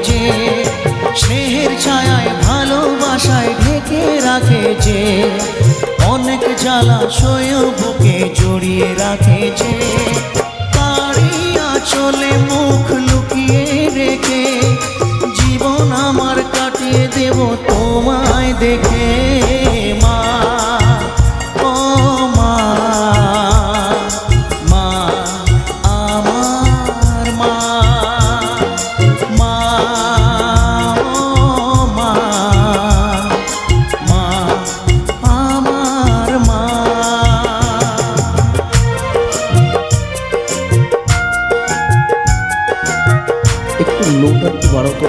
যে স্নেহের ছায়ায় ভালোবাসায় ঢেকে রাখে যে অনেক জ্বালাশয় বুকে জড়িয়ে রাখে যে তারই আঁচলে মুখ লুকিয়ে রেখে জীবন আমার কাটিয়ে দেব তোমায় দেখে মা ও মা মা আমার মা মা ও মা মা আমার মা। একটু লোটা একটু বাড়াও তো।